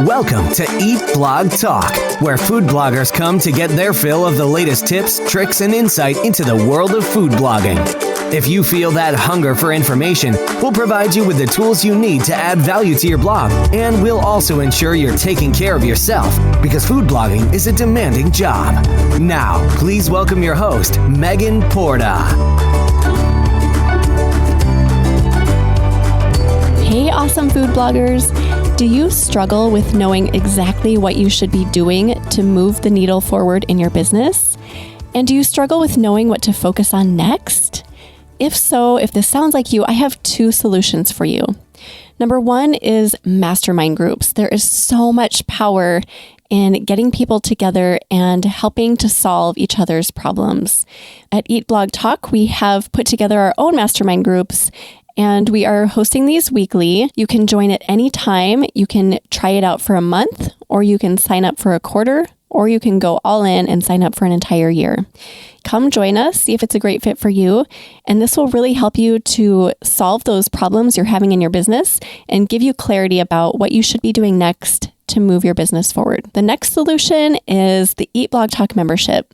Welcome to Eat Blog Talk, where food bloggers come to get their fill of the latest tips, tricks, and insight into the world of food blogging. If you feel that hunger for information, we'll provide you with the tools you need to add value to your blog, and we'll also ensure you're taking care of yourself, because food blogging is a demanding job. Now, please welcome your host, Megan Porta. Hey, awesome food bloggers. Do you struggle with knowing exactly what you should be doing to move the needle forward in your business? And do you struggle with knowing what to focus on next? If so, if this sounds like you, I have two solutions for you. Number one is mastermind groups. There is so much power in getting people together and helping to solve each other's problems. At Eat Blog Talk, we have put together our own mastermind groups, and we are hosting these weekly. You can join at any time. You can try it out for a month, or you can sign up for a quarter, or you can go all in and sign up for an entire year. Come join us, see if it's a great fit for you, and this will really help you to solve those problems you're having in your business and give you clarity about what you should be doing next to move your business forward. The next solution is the Eat Blog Talk membership.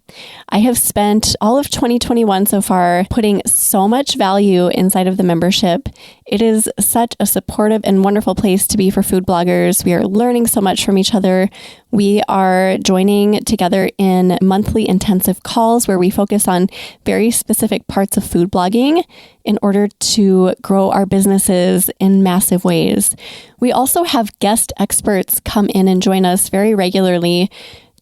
I have spent all of 2021 so far putting so much value inside of the membership. It is such a supportive and wonderful place to be for food bloggers. We are learning so much from each other. We are joining together in monthly intensive calls where we focus on very specific parts of food blogging in order to grow our businesses in massive ways. We also have guest experts come in and join us very regularly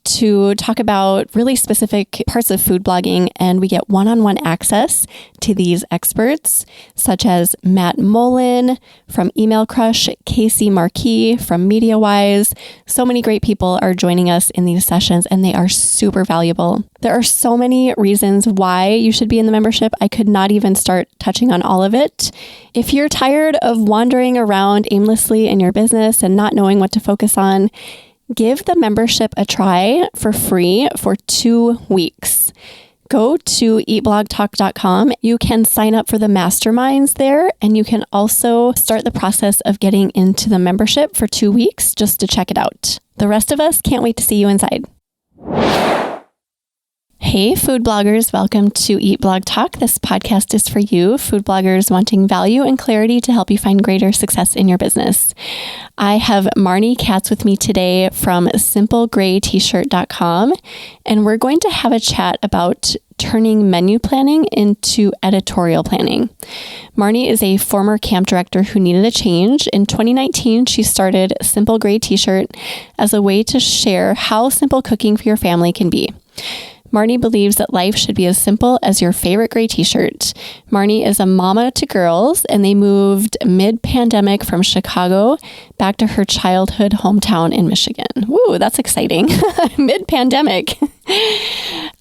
to talk about really specific parts of food blogging, and we get one-on-one access to these experts, such as Matt Mullen from Email Crush, Casey Marquis from MediaWise. So many great people are joining us in these sessions, and they are super valuable. There are so many reasons why you should be in the membership. I could not even start touching on all of it. If you're tired of wandering around aimlessly in your business and not knowing what to focus on, give the membership a try for free for 2 weeks. Go to eatblogtalk.com. You can sign up for the masterminds there, and you can also start the process of getting into the membership for 2 weeks just to check it out. The rest of us can't wait to see you inside. Hey, food bloggers, welcome to Eat Blog Talk. This podcast is for you, food bloggers wanting value and clarity to help you find greater success in your business. I have Marni Katz with me today from simplegraytshirt.com, and we're going to have a chat about turning menu planning into editorial planning. Marni is a former camp director who needed a change. In 2019, she started Simple Gray T-Shirt as a way to share how simple cooking for your family can be. Marni believes that life should be as simple as your favorite gray t-shirt. Marni is a mama to girls, and they moved mid-pandemic from Chicago back to her childhood hometown in Michigan. Woo, that's exciting. Mid-pandemic.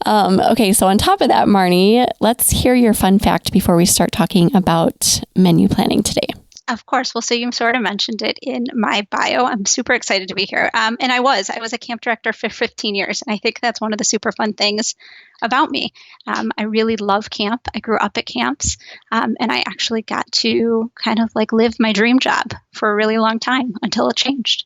Okay, so on top of that, Marni, let's hear your fun fact before we start talking about menu planning today. Of course. Well, so you sort of mentioned it in my bio. I'm super excited to be here. And I was a camp director for 15 years. And I think that's one of the super fun things about me. I really love camp. I grew up at camps. And I actually got to kind of like live my dream job for a really long time until it changed.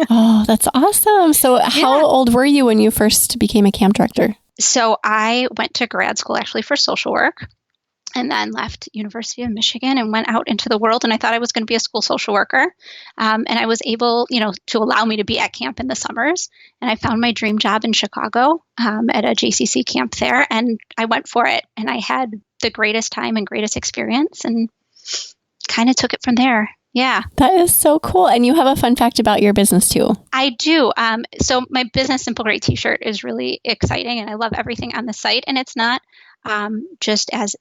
Oh, that's awesome. So how old were you when you first became a camp director? So I went to grad school actually for social work. And then left University of Michigan and went out into the world. And I thought I was going to be a school social worker. And I was able, to allow me to be at camp in the summers. And I found my dream job in Chicago at a JCC camp there. And I went for it. And I had the greatest time and greatest experience and kind of took it from there. Yeah. That is so cool. And you have a fun fact about your business too. I do. So my business, Simple Gray T-Shirt, is really exciting. And I love everything on the site. And it's not just as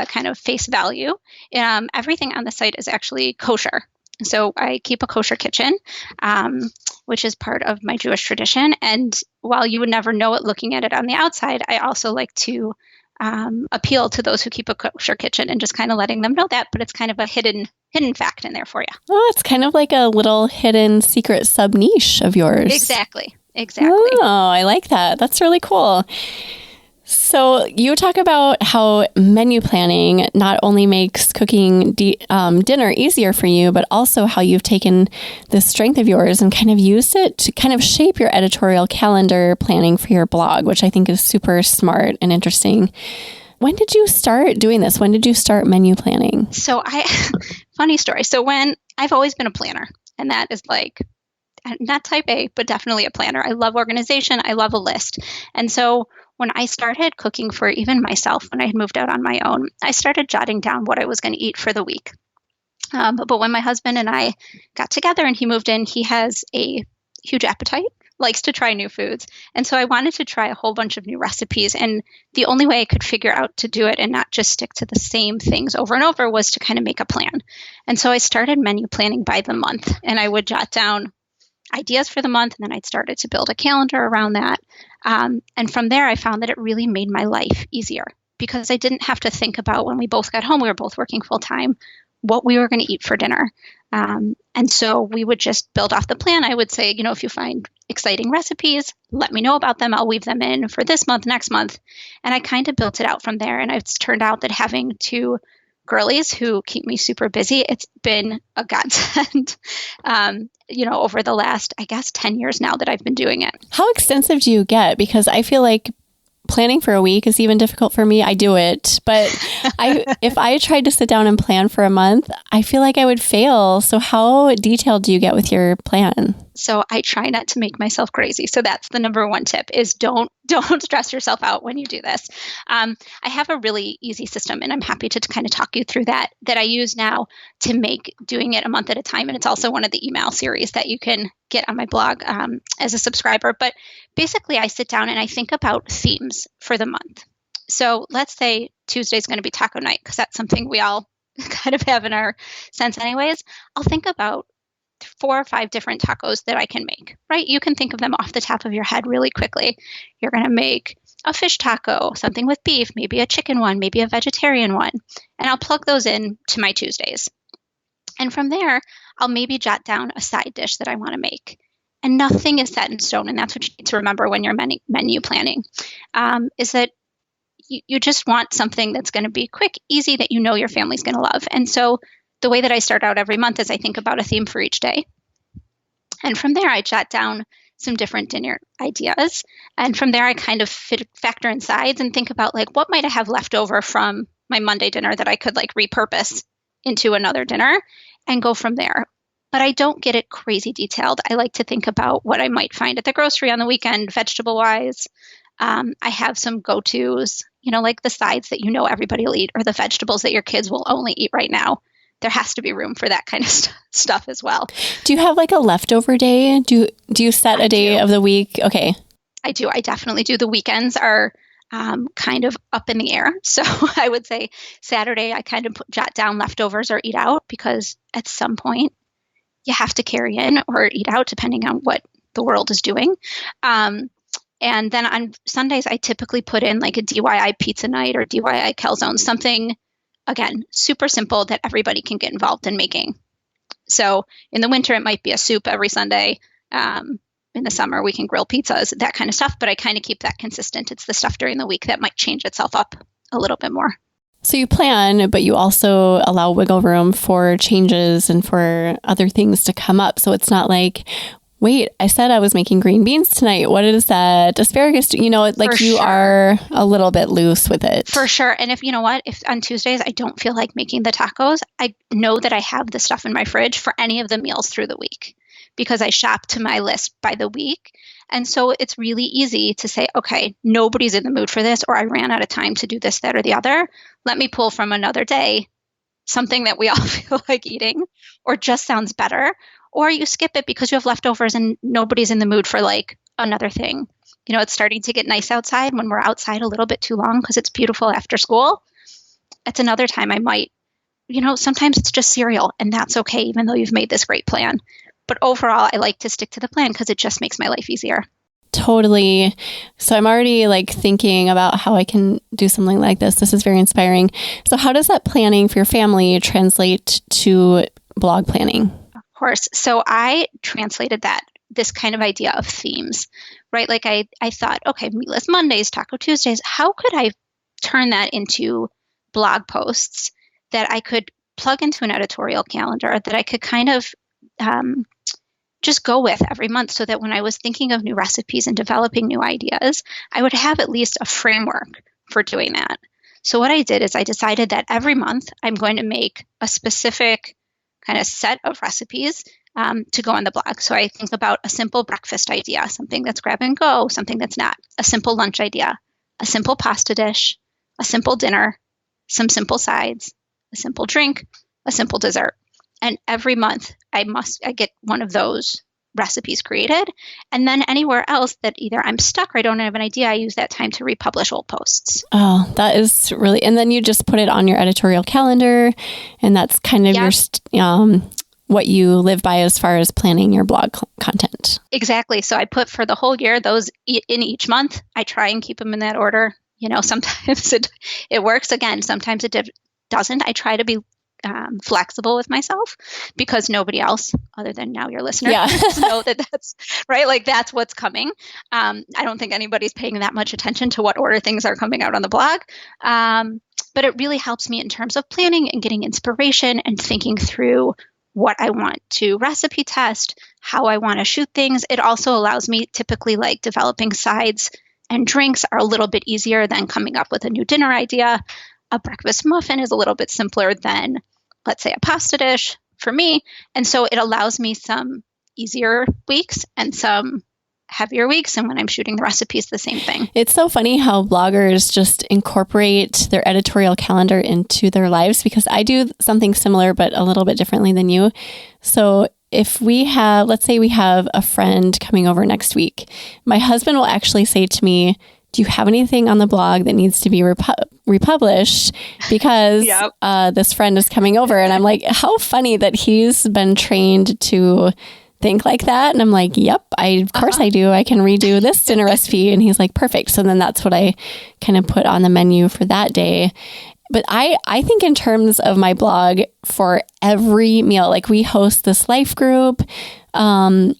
kind of face value. Everything on the site is actually kosher. So I keep a kosher kitchen, which is part of my Jewish tradition. And while you would never know it looking at it on the outside, I also like to appeal to those who keep a kosher kitchen and just kind of letting them know that. But it's kind of a hidden fact in there for you. Oh, it's kind of like a little hidden secret sub niche of yours. Exactly. Oh, I like that. That's really cool. So you talk about how menu planning not only makes cooking dinner easier for you, but also how you've taken this strength of yours and kind of used it to kind of shape your editorial calendar planning for your blog, which I think is super smart and interesting. When did you start doing this? When did you start menu planning? So funny story. So I've always been a planner, and that is like, not type A, but definitely a planner. I love organization. I love a list. And so when I started cooking for even myself, when I had moved out on my own, I started jotting down what I was going to eat for the week. But when my husband and I got together and he moved in, he has a huge appetite, likes to try new foods. And so I wanted to try a whole bunch of new recipes. And the only way I could figure out to do it and not just stick to the same things over and over was to kind of make a plan. And so I started menu planning by the month, and I would jot down ideas for the month, and then I'd started to build a calendar around that. And from there, I found that it really made my life easier because I didn't have to think about, when we both got home, we were both working full time, what we were going to eat for dinner. And so we would just build off the plan. I would say, if you find exciting recipes, let me know about them. I'll weave them in for this month, next month. And I kind of built it out from there. And it's turned out that having two girlies who keep me super busy, it's been a godsend, over the last, 10 years now that I've been doing it. How extensive do you get? Because I feel like planning for a week is even difficult for me. I do it, but if I tried to sit down and plan for a month, I feel like I would fail. So how detailed do you get with your plan? So I try not to make myself crazy. So that's the number one tip is don't stress yourself out when you do this. I have a really easy system, and I'm happy to kind of talk you through that I use now to make doing it a month at a time. And it's also one of the email series that you can get on my blog as a subscriber. But basically I sit down and I think about themes for the month. So let's say Tuesday is going to be taco night, because that's something we all kind of have in our sense anyways. I'll think about 4 or 5 different tacos that I can make, right? You can think of them off the top of your head really quickly. You're going to make a fish taco, something with beef, maybe a chicken one, maybe a vegetarian one. And I'll plug those in to my Tuesdays. And from there, I'll maybe jot down a side dish that I want to make. And nothing is set in stone. And that's what you need to remember when you're menu planning, is that you just want something that's going to be quick, easy, that your family's going to love. And so the way that I start out every month is I think about a theme for each day. And from there, I jot down some different dinner ideas. And from there, I kind of factor in sides and think about what might I have left over from my Monday dinner that I could repurpose into another dinner and go from there. But I don't get it crazy detailed. I like to think about what I might find at the grocery on the weekend, vegetable-wise. I have some go-tos, like the sides that everybody will eat, or the vegetables that your kids will only eat right now. There has to be room for that kind of stuff as well. Do you have a leftover day? Do you set a day of the week? Okay. I do. I definitely do. The weekends are kind of up in the air. So I would say Saturday, I kind of jot down leftovers or eat out, because at some point you have to carry in or eat out depending on what the world is doing. And then on Sundays, I typically put in a DIY pizza night or DIY calzone, something, again, super simple that everybody can get involved in making. So in the winter, it might be a soup every Sunday. In the summer, we can grill pizzas, that kind of stuff. But I kind of keep that consistent. It's the stuff during the week that might change itself up a little bit more. So you plan, but you also allow wiggle room for changes and for other things to come up. So it's not wait, I said I was making green beans tonight. What is that? Asparagus? You are a little bit loose with it. For sure. And if on Tuesdays I don't feel like making the tacos, I know that I have the stuff in my fridge for any of the meals through the week, because I shop to my list by the week. And so it's really easy to say, okay, nobody's in the mood for this, or I ran out of time to do this, that, or the other. Let me pull from another day something that we all feel like eating, or just sounds better. Or you skip it because you have leftovers and nobody's in the mood for another thing. It's starting to get nice outside. When we're outside a little bit too long because it's beautiful after school, it's another time I might, sometimes it's just cereal, and that's okay, even though you've made this great plan. But overall, I like to stick to the plan because it just makes my life easier. Totally. So I'm already thinking about how I can do something like this. This is very inspiring. So how does that planning for your family translate to blog planning? Course. So I translated that this kind of idea of themes, right? Like I thought, okay, meatless Mondays, Taco Tuesdays, how could I turn that into blog posts that I could plug into an editorial calendar that I could kind of just go with every month, so that when I was thinking of new recipes and developing new ideas, I would have at least a framework for doing that. So what I did is I decided that every month I'm going to make a specific kind of set of recipes to go on the blog. So I think about a simple breakfast idea, something that's grab and go, something that's not, a simple lunch idea, a simple pasta dish, a simple dinner, some simple sides, a simple drink, a simple dessert. And every month I get one of those recipes created. And then anywhere else that either I'm stuck or I don't have an idea, I use that time to republish old posts. Oh, that is really, and then you just put it on your editorial calendar, and that's kind of your, what you live by as far as planning your blog content. Exactly. So I put for the whole year, those in each month. I try and keep them in that order. Sometimes it works. Again, sometimes it doesn't. I try to be flexible with myself, because nobody else other than now your listener know that's right. Like that's what's coming. I don't think anybody's paying that much attention to what order things are coming out on the blog. But it really helps me in terms of planning and getting inspiration and thinking through what I want to recipe test, how I want to shoot things. It also allows me, typically, like developing sides and drinks are a little bit easier than coming up with a new dinner idea. A breakfast muffin is a little bit simpler than, let's say, a pasta dish for me. And so it allows me some easier weeks and some heavier weeks. And when I'm shooting the recipes, the same thing. It's so funny how bloggers just incorporate their editorial calendar into their lives, because I do something similar, but a little bit differently than you. So if let's say we have a friend coming over next week, my husband will actually say to me, do you have anything on the blog that needs to be republished because this friend is coming over? And I'm like, how funny that he's been trained to think like that. And I'm like, yep, of course I do. I can redo this dinner recipe. And he's like, perfect. So then that's what I kind of put on the menu for that day. But I think in terms of my blog, for every meal, like we host this life group through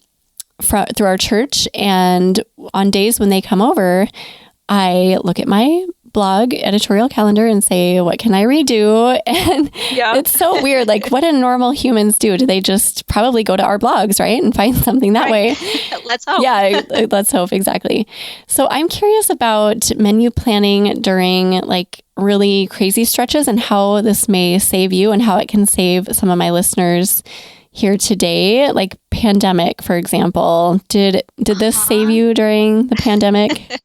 our church. And on days when they come over, I look at my blog editorial calendar and say, what can I redo? And it's so weird. Like, what do normal humans do? Do they just probably go to our blogs, right? And find something that way? Let's hope. Yeah, let's hope. Exactly. So I'm curious about menu planning during like really crazy stretches and how this may save you and how it can save some of my listeners here today. Like pandemic, for example. Did this save you during the pandemic?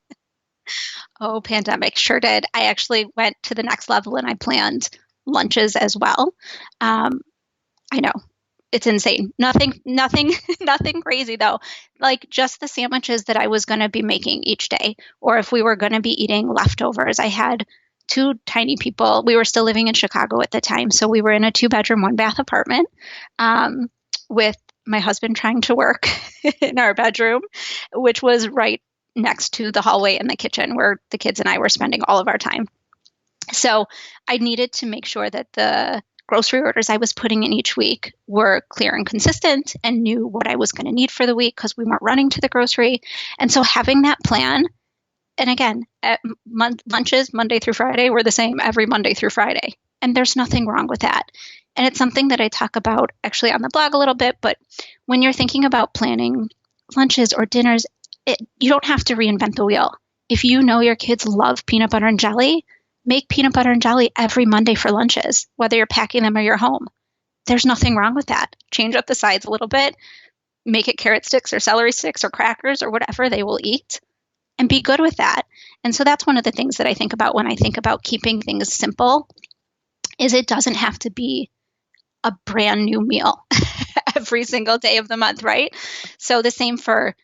Oh, pandemic sure did. I actually went to the next level and I planned lunches as well. I know it's insane. Nothing crazy though. Like just the sandwiches that I was going to be making each day, or if we were going to be eating leftovers. I had two tiny people. We were still living in Chicago at the time. So we were in a 2-bedroom, 1-bath apartment with my husband trying to work in our bedroom, which was right next to the hallway and the kitchen where the kids and I were spending all of our time. So I needed to make sure that the grocery orders I was putting in each week were clear and consistent and knew what I was going to need for the week because we weren't running to the grocery. And so having that plan, and again, lunches Monday through Friday were the same every Monday through Friday. And there's nothing wrong with that. And it's something that I talk about actually on the blog a little bit, but when you're thinking about planning lunches or dinners, you don't have to reinvent the wheel. If you know your kids love peanut butter and jelly, make peanut butter and jelly every Monday for lunches, whether you're packing them or you're home. There's nothing wrong with that. Change up the sides a little bit, make it carrot sticks or celery sticks or crackers or whatever they will eat, and be good with that. And so that's one of the things that I think about when I think about keeping things simple, is it doesn't have to be a brand new meal every single day of the month, right? So the same for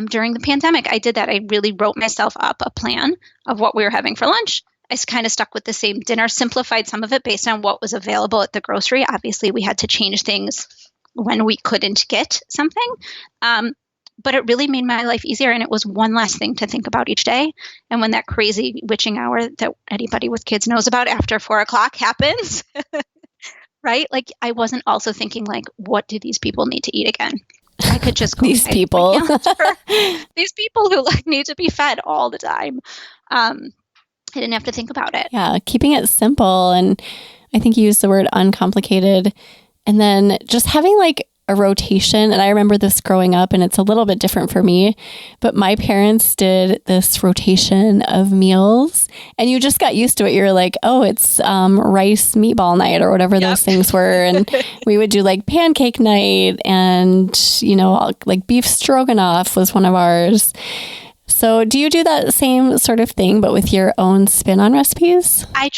during the pandemic, I did that. I really wrote myself up a plan of what we were having for lunch. I kind of stuck with the same dinner, simplified some of it based on what was available at the grocery. Obviously, we had to change things when we couldn't get something. But it really made my life easier. And it was one less thing to think about each day. And when that crazy witching hour that anybody with kids knows about after 4 o'clock happens, right? Like I wasn't also thinking like, what do these people need to eat again? I could just go These people. These people who like need to be fed all the time. I didn't have to think about it. Yeah, keeping it simple. And I think you used the word uncomplicated. And then just having like a rotation. And I remember this growing up, and it's a little bit different for me, but my parents did this rotation of meals, and you just got used to it. You're like, oh, it's rice meatball night or whatever those things were. And we would do like pancake night, and, you know, like beef stroganoff was one of ours. So do you do that same sort of thing, but with your own spin on recipes? I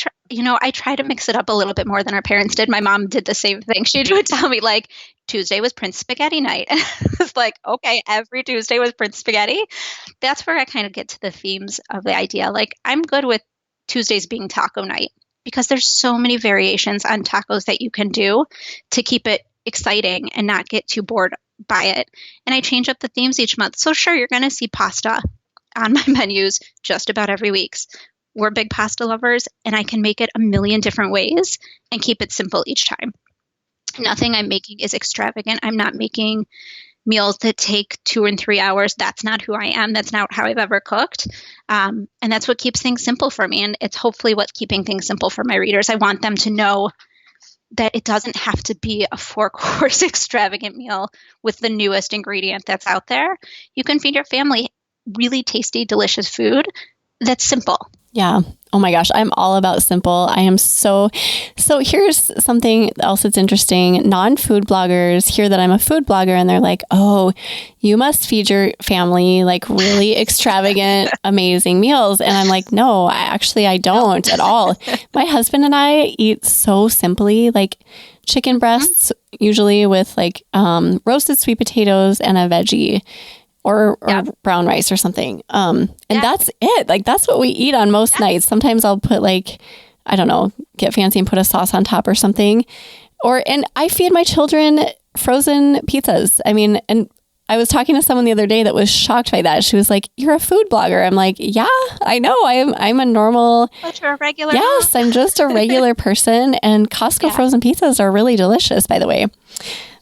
try to mix it up a little bit more than our parents did. My mom did the same thing. She would tell me like Tuesday was Prince Spaghetti night. And I was like, okay, every Tuesday was Prince Spaghetti. That's where I kind of get to the themes of the idea. Like I'm good with Tuesdays being taco night because there's so many variations on tacos that you can do to keep it exciting and not get too bored by it. And I change up the themes each month. So sure, you're going to see pasta on my menus just about every week. We're big pasta lovers, and I can make it a million different ways and keep it simple each time. Nothing I'm making is extravagant. I'm not making meals that take 2 and 3 hours. That's not who I am. That's not how I've ever cooked. And that's what keeps things simple for me. And it's hopefully what's keeping things simple for my readers. I want them to know that it doesn't have to be a 4-course extravagant meal with the newest ingredient that's out there. You can feed your family really tasty, delicious food that's simple. Yeah. Oh my gosh. I'm all about simple. I am so here's something else that's interesting. Non-food bloggers hear that I'm a food blogger and they're like, oh, you must feed your family like really extravagant, amazing meals. And I'm like, no, I don't at all. My husband and I eat so simply, like chicken breasts, usually with like roasted sweet potatoes and a veggie. Or brown rice or something. And that's it. Like, that's what we eat on most nights. Sometimes I'll put like, I don't know, get fancy and put a sauce on top or something. And I feed my children frozen pizzas. I mean, and I was talking to someone the other day that was shocked by that. She was like, you're a food blogger. I'm like, yeah, I know. I'm a normal. But you're a regular. Yes, I'm just a regular person. And Costco frozen pizzas are really delicious, by the way.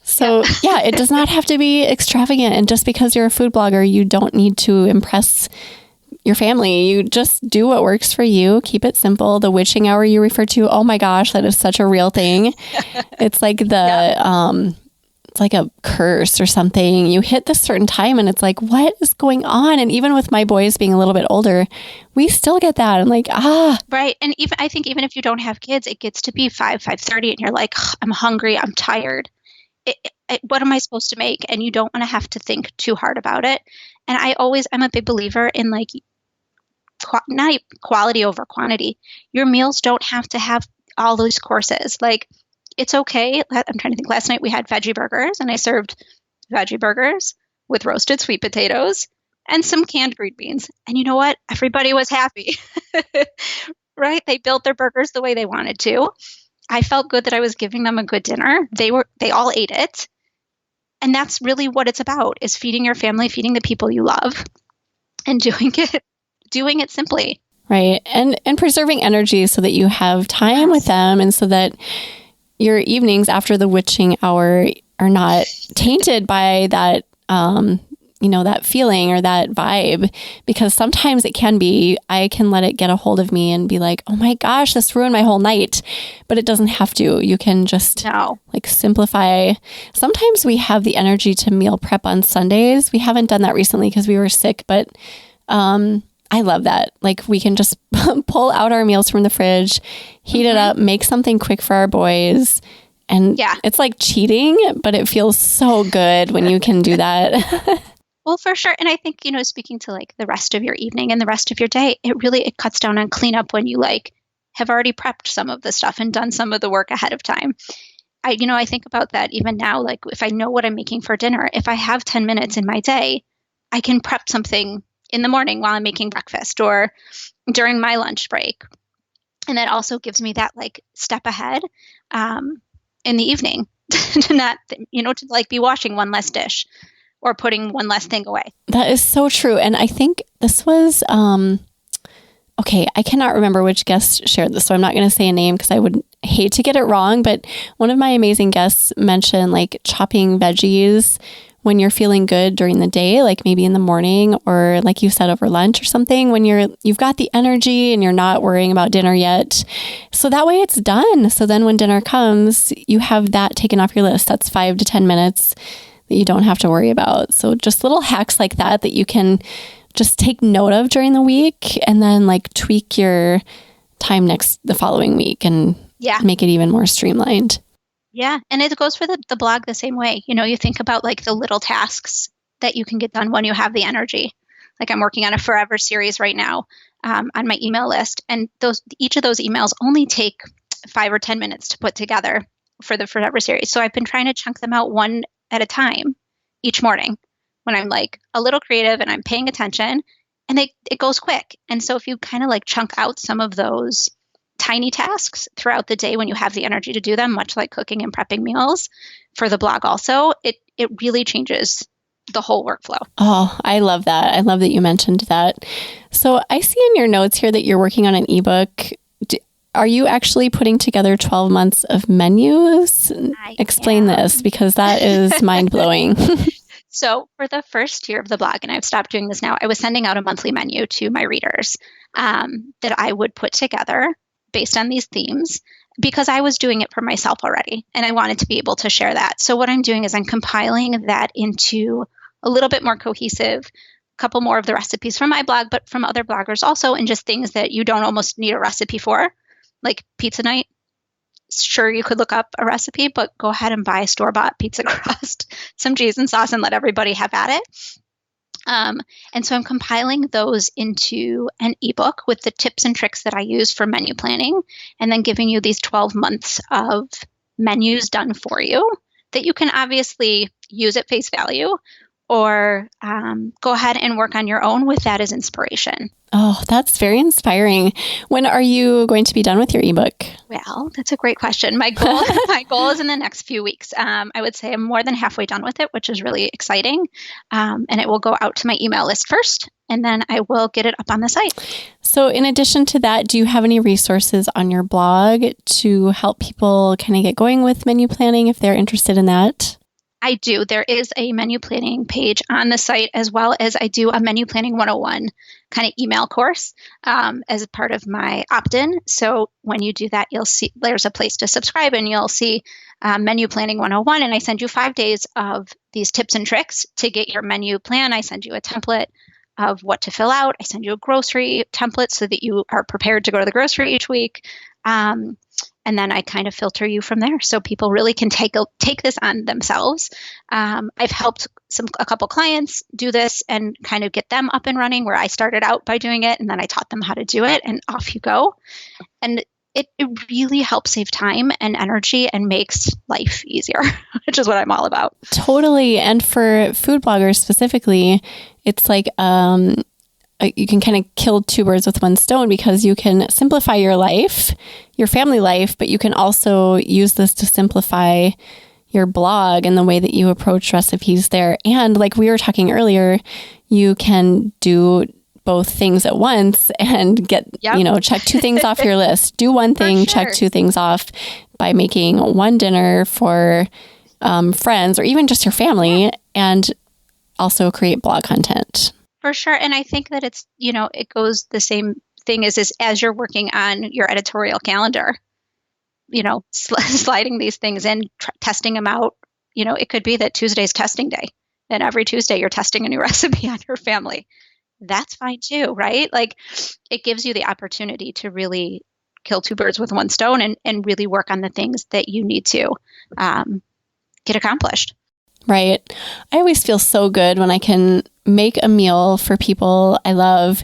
So it does not have to be extravagant. And just because you're a food blogger, you don't need to impress your family. You just do what works for you. Keep it simple. The witching hour you refer to, oh my gosh, that is such a real thing. It's like it's like a curse or something. You hit this certain time and it's like, what is going on? And even with my boys being a little bit older, we still get that. I'm like, Right. And I think even if you don't have kids, it gets to be 5:30 and you're like, I'm hungry, I'm tired. What am I supposed to make? And you don't want to have to think too hard about it. And I'm a big believer in like not quality over quantity. Your meals don't have to have all those courses. Like it's okay. I'm trying to think. Last night we had veggie burgers, and I served veggie burgers with roasted sweet potatoes and some canned green beans. And you know what? Everybody was happy, right? They built their burgers the way they wanted to. I felt good that I was giving them a good dinner. They all ate it. And that's really what it's about, is feeding your family, feeding the people you love, and doing it simply. Right. And preserving energy so that you have time with them, and so that your evenings after the witching hour are not tainted by that that feeling or that vibe, because sometimes it can be. I can let it get a hold of me and be like, oh my gosh, this ruined my whole night. But it doesn't have to. You can just like simplify. Sometimes we have the energy to meal prep on Sundays. We haven't done that recently because we were sick, but I love that. Like we can just pull out our meals from the fridge, heat it up, make something quick for our boys. And it's like cheating, but it feels so good when you can do that. Well, for sure. And I think, speaking to like the rest of your evening and the rest of your day, it cuts down on cleanup when you like have already prepped some of the stuff and done some of the work ahead of time. I think about that even now, like if I know what I'm making for dinner, if I have 10 minutes in my day, I can prep something in the morning while I'm making breakfast or during my lunch break. And that also gives me that like step ahead in the evening to not, to like be washing one less dish or putting one less thing away. That is so true. And I think this was, okay, I cannot remember which guest shared this, so I'm not going to say a name because I would hate to get it wrong. But one of my amazing guests mentioned like chopping veggies when you're feeling good during the day, like maybe in the morning or like you said over lunch or something, when you've got the energy and you're not worrying about dinner yet. So that way it's done. So then when dinner comes, you have that taken off your list. That's 5 to 10 minutes that you don't have to worry about. So just little hacks like that you can just take note of during the week and then like tweak your time the following week and make it even more streamlined. Yeah. And it goes for the blog the same way. You think about like the little tasks that you can get done when you have the energy. Like I'm working on a forever series right now on my email list. And each of those emails only take 5 or 10 minutes to put together for the forever series. So I've been trying to chunk them out one at a time each morning when I'm like a little creative and I'm paying attention, and it goes quick. And so if you kind of like chunk out some of those tiny tasks throughout the day when you have the energy to do them, much like cooking and prepping meals for the blog also, it really changes the whole workflow. Oh, I love that. I love that you mentioned that. So I see in your notes here that you're working on an ebook. Are you actually putting together 12 months of menus? Explain this, because that is mind-blowing. So for the first year of the blog, and I've stopped doing this now, I was sending out a monthly menu to my readers that I would put together based on these themes, because I was doing it for myself already and I wanted to be able to share that. So what I'm doing is I'm compiling that into a little bit more cohesive, a couple more of the recipes from my blog, but from other bloggers also, and just things that you don't almost need a recipe for, like pizza night. Sure, you could look up a recipe, but go ahead and buy store-bought pizza crust, some cheese and sauce, and let everybody have at it. And so I'm compiling those into an ebook with the tips and tricks that I use for menu planning, and then giving you these 12 months of menus done for you that you can obviously use at face value, or go ahead and work on your own with that as inspiration. Oh, that's very inspiring. When are you going to be done with your ebook? Well, that's a great question. My goal is in the next few weeks. I would say I'm more than halfway done with it, which is really exciting. And it will go out to my email list first, and then I will get it up on the site. So in addition to that, do you have any resources on your blog to help people kind of get going with menu planning if they're interested in that? I do. There is a menu planning page on the site, as well as I do a menu planning 101 kind of email course as a part of my opt-in. So when you do that, you'll see there's a place to subscribe, and you'll see menu planning 101. And I send you 5 days of these tips and tricks to get your menu plan. I send you a template of what to fill out. I send you a grocery template so that you are prepared to go to the grocery each week. And then I kind of filter you from there, so people really can take this on themselves. I've helped a couple clients do this and kind of get them up and running, where I started out by doing it and then I taught them how to do it, and off you go. And it really helps save time and energy and makes life easier, which is what I'm all about. Totally. And for food bloggers specifically, it's like you can kind of kill 2 birds with one stone, because you can simplify your life, your family life, but you can also use this to simplify your blog and the way that you approach recipes there. And like we were talking earlier, you can do both things at once and get, check 2 things off your list. Do one thing, check 2 things off by making one dinner for friends or even just your family, and also create blog content. For sure. And I think that it's, it goes the same thing as you're working on your editorial calendar, sliding these things in, testing them out. It could be that Tuesday's testing day, and every Tuesday you're testing a new recipe on your family. That's fine too, right? Like, it gives you the opportunity to really kill 2 birds with one stone and really work on the things that you need to get accomplished. Right. I always feel so good when I can make a meal for people I love,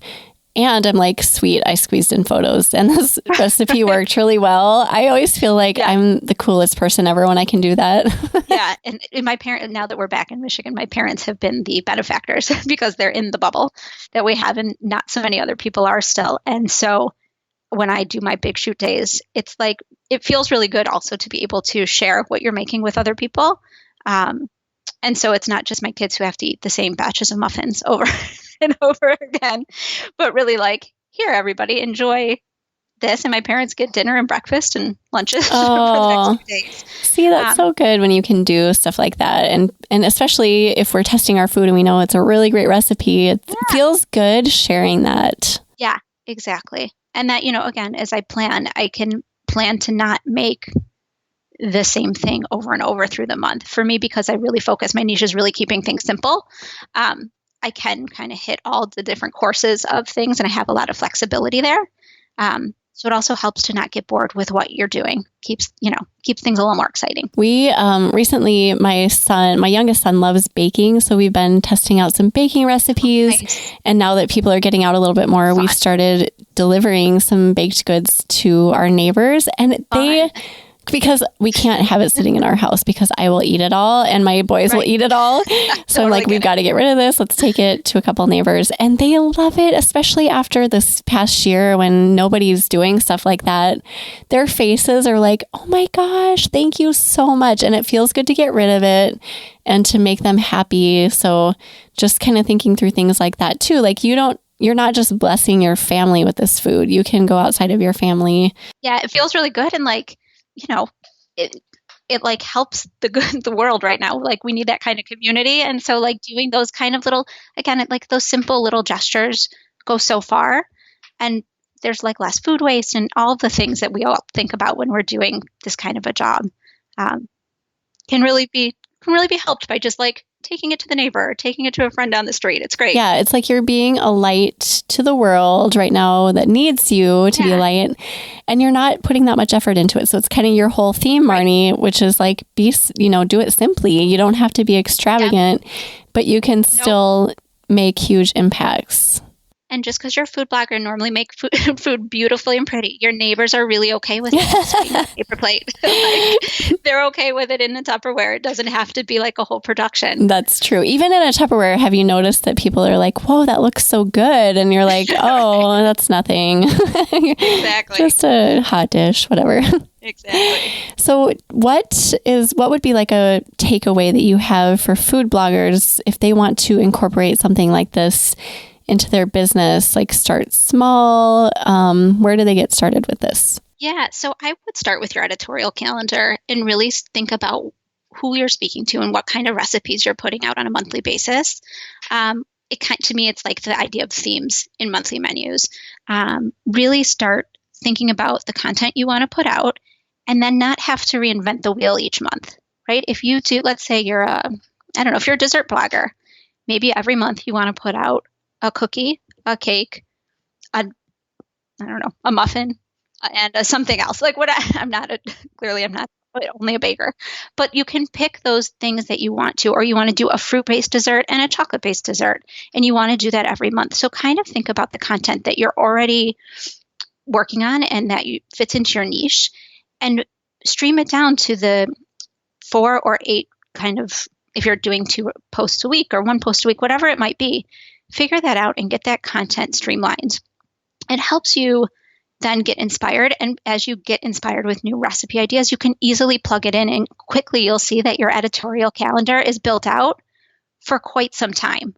and I'm like, sweet, I squeezed in photos and this recipe worked really well. I always feel like I'm the coolest person ever when I can do that. Yeah. And my parents, now that we're back in Michigan, my parents have been the benefactors because they're in the bubble that we have, and not so many other people are still. And so when I do my big shoot days, it's like, it feels really good also to be able to share what you're making with other people. And so it's not just my kids who have to eat the same batches of muffins over and over again, but really like, here, everybody, enjoy this, and my parents get dinner and breakfast and lunches for Oh, the next few days. see, that's so good when you can do stuff like that. And especially if we're testing our food and we know it's a really great recipe, it feels good sharing that. Yeah, exactly. And that, again, as I plan, I can plan to not make the same thing over and over through the month. For me, because I really focus, my niche is really keeping things simple. I can kind of hit all the different courses of things, and I have a lot of flexibility there. So it also helps to not get bored with what you're doing. Keeps things a little more exciting. We recently, my youngest son loves baking. So we've been testing out some baking recipes. Nice. And now that people are getting out a little bit more, we've started delivering some baked goods to our neighbors. And because we can't have it sitting in our house because I will eat it all and my boys will eat it all. So I'm like, we've got to get rid of this. Let's take it to a couple neighbors. And they love it, especially after this past year when nobody's doing stuff like that. Their faces are like, oh my gosh, thank you so much. And it feels good to get rid of it and to make them happy. So just kind of thinking through things like that too. Like you're not just blessing your family with this food. You can go outside of your family. Yeah, it feels really good. And it like helps the world right now. Like we need that kind of community. And so like doing those kind of little, again, like those simple little gestures go so far. And there's like less food waste and all the things that we all think about when we're doing this kind of a job can really be helped by just like taking it to the neighbor, or taking it to a friend down the street. It's great. Yeah, it's like you're being a light to the world right now that needs you to be a light, and you're not putting that much effort into it. So it's kind of your whole theme, Marni, which is like do it simply. You don't have to be extravagant, but you can still make huge impacts. And just because you're a food blogger and normally make food beautifully and pretty, your neighbors are really okay with it. On a paper plate. Like, they're okay with it in a Tupperware. It doesn't have to be like a whole production. That's true. Even in a Tupperware, have you noticed that people are like, whoa, that looks so good. And you're like, oh, that's nothing. Exactly. Just a hot dish, whatever. Exactly. So what would be like a takeaway that you have for food bloggers if they want to incorporate something like this into their business, like start small? Where do they get started with this? Yeah, so I would start with your editorial calendar and really think about who you're speaking to and what kind of recipes you're putting out on a monthly basis. To me, it's like the idea of themes in monthly menus. Really start thinking about the content you want to put out and then not have to reinvent the wheel each month, right? If you do, let's say you're if you're a dessert blogger, maybe every month you want to put out a cookie, a cake, a muffin, and something else. Like I'm not only a baker, but you can pick those things that you want to, or you want to do a fruit-based dessert and a chocolate-based dessert, and you want to do that every month. So kind of think about the content that you're already working on and that fits into your niche, and stream it down to the 4 or 8 kind of, if you're doing 2 posts a week or 1 post a week, whatever it might be. Figure that out and get that content streamlined. It helps you then get inspired. And as you get inspired with new recipe ideas, you can easily plug it in, and quickly you'll see that your editorial calendar is built out for quite some time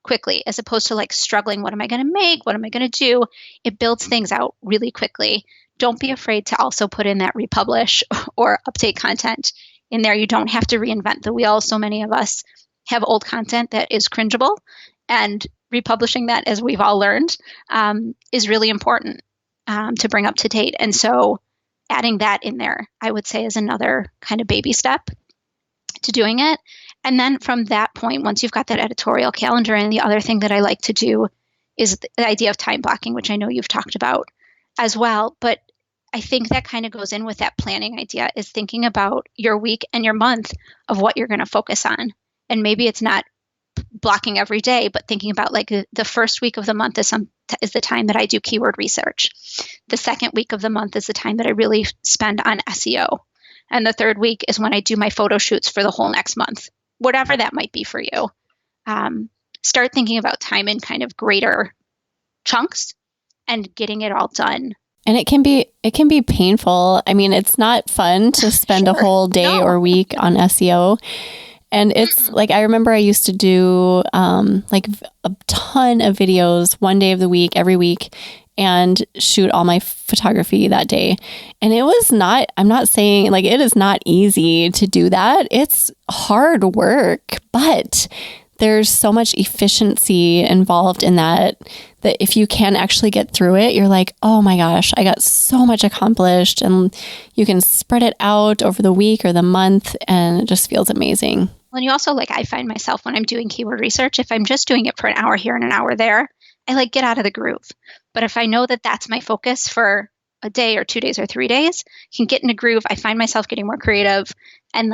quickly, as opposed to like struggling. What am I going to make? What am I going to do? It builds things out really quickly. Don't be afraid to also put in that republish or update content in there. You don't have to reinvent the wheel. So many of us have old content that is cringeable. And republishing that, as we've all learned, is really important to bring up to date. And so adding that in there, I would say, is another kind of baby step to doing it. And then from that point, once you've got that editorial calendar, and the other thing that I like to do is the idea of time blocking, which I know you've talked about as well. But I think that kind of goes in with that planning idea, is thinking about your week and your month of what you're going to focus on. And maybe it's not blocking every day, but thinking about like the first week of the month is the time that I do keyword research. The second week of the month is the time that I really spend on SEO. And the third week is when I do my photo shoots for the whole next month, whatever that might be for you. Start thinking about time in kind of greater chunks and getting it all done. And it can be painful. I mean, it's not fun to spend a whole day or week on SEO. And it's like, I remember I used to do like a ton of videos one day of the week, every week. and shoot all my photography that day. And it was not, I'm not saying like it is not easy to do that. It's hard work, but there's so much efficiency involved in that if you can actually get through it, you're like, oh my gosh, I got so much accomplished. And you can spread it out over the week or the month, and it just feels amazing. Well, and you also I find myself when I'm doing keyword research, if I'm just doing it for an hour here and an hour there, I get out of the groove. But if I know that that's my focus for a day or 2 days or 3 days, can get in a groove. I find myself getting more creative and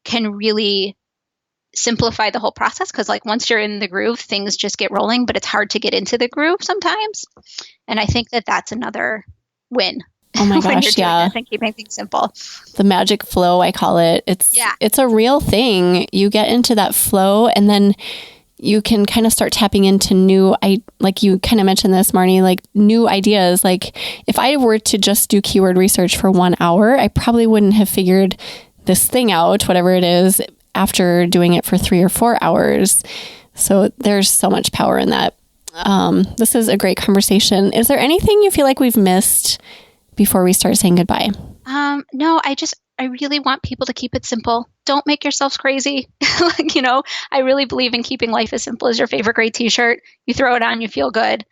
can really simplify the whole process, because once you're in the groove, things just get rolling, but it's hard to get into the groove sometimes. And I think that that's another win. Oh my gosh, yeah. And keeping things simple. The magic flow, I call it. It's a real thing. You get into that flow, and then you can kind of start tapping into new, you kind of mentioned this, Marni, new ideas. If I were to just do keyword research for 1 hour, I probably wouldn't have figured this thing out, whatever it is, after doing it for 3 or 4 hours. So there's so much power in that. This is a great conversation. Is there anything you feel like we've missed before we start saying goodbye? No, I really want people to keep it simple. Don't make yourselves crazy. I really believe in keeping life as simple as your favorite gray t-shirt. You throw it on, you feel good.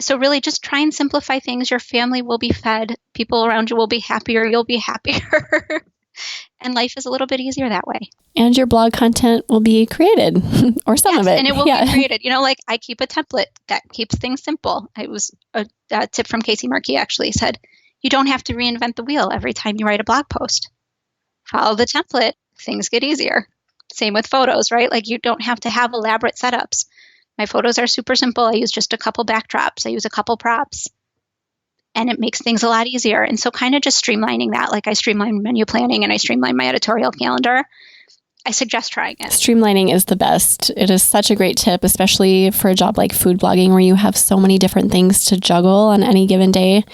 So really just try and simplify things. Your family will be fed. People around you will be happier. You'll be happier. And life is a little bit easier that way. And your blog content will be created, or some of it. And it will be created. I keep a template that keeps things simple. It was a tip from Casey Markey actually said, you don't have to reinvent the wheel every time you write a blog post. Follow the template, things get easier. Same with photos, right? You don't have to have elaborate setups. My photos are super simple. I use just a couple backdrops. I use a couple props. And it makes things a lot easier. And so kind of just streamlining that, I streamline menu planning and I streamline my editorial calendar. I suggest trying it. Streamlining is the best. It is such a great tip, especially for a job like food blogging where you have so many different things to juggle on any given day.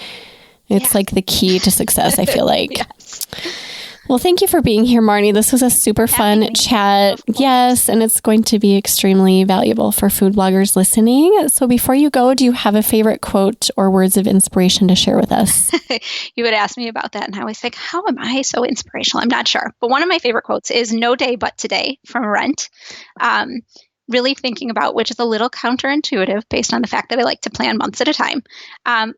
It's the key to success, I feel like. Yes. Well, thank you for being here, Marni. This was a super fun chat. Yes, and it's going to be extremely valuable for food bloggers listening. So before you go, do you have a favorite quote or words of inspiration to share with us? You would ask me about that, and I always think, how am I so inspirational? I'm not sure. But one of my favorite quotes is "No day but today" from Rent. Really thinking about, which is a little counterintuitive based on the fact that I like to plan months at a time,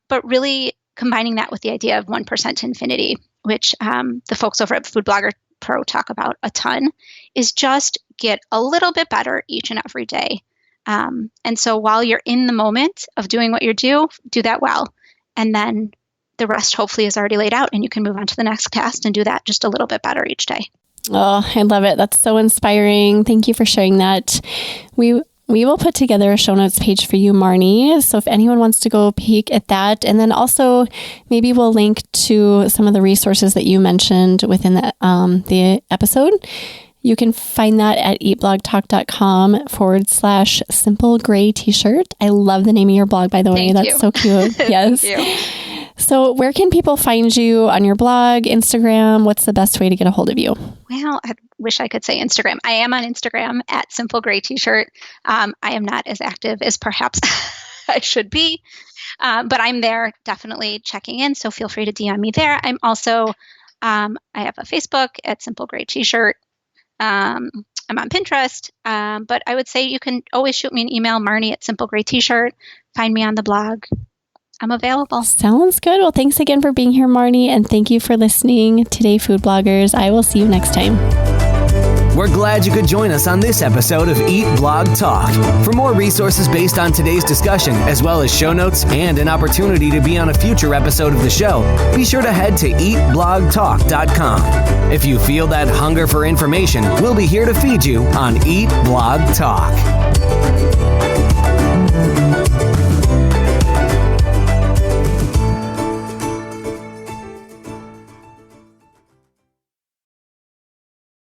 but really combining that with the idea of 1% to infinity, which the folks over at Food Blogger Pro talk about a ton, is just get a little bit better each and every day. And so while you're in the moment of doing what you do that well. And then the rest hopefully is already laid out and you can move on to the next task and do that just a little bit better each day. Oh, I love it. That's so inspiring. Thank you for sharing that. We will put together a show notes page for you, Marni. So if anyone wants to go peek at that, and then also maybe we'll link to some of the resources that you mentioned within the episode. You can find that at eatblogtalk.com/simple gray t-shirt. I love the name of your blog, by the way. That's so cute. Yes. Thank you. So where can people find you on your blog, Instagram? What's the best way to get a hold of you? Well, I wish I could say Instagram. I am on Instagram at Simple Gray T-shirt. I am not as active as perhaps I should be, but I'm there definitely checking in. So feel free to DM me there. I'm also, I have a Facebook at Simple Gray T-shirt. I'm on Pinterest, but I would say you can always shoot me an email, Marni at Simple Gray T-shirt. Find me on the blog. I'm available. Sounds good. Well, thanks again for being here, Marni, and thank you for listening today, food bloggers. I will see you next time. We're glad you could join us on this episode of Eat Blog Talk. For more resources based on today's discussion, as well as show notes and an opportunity to be on a future episode of the show, be sure to head to eatblogtalk.com. If you feel that hunger for information, we'll be here to feed you on Eat Blog Talk.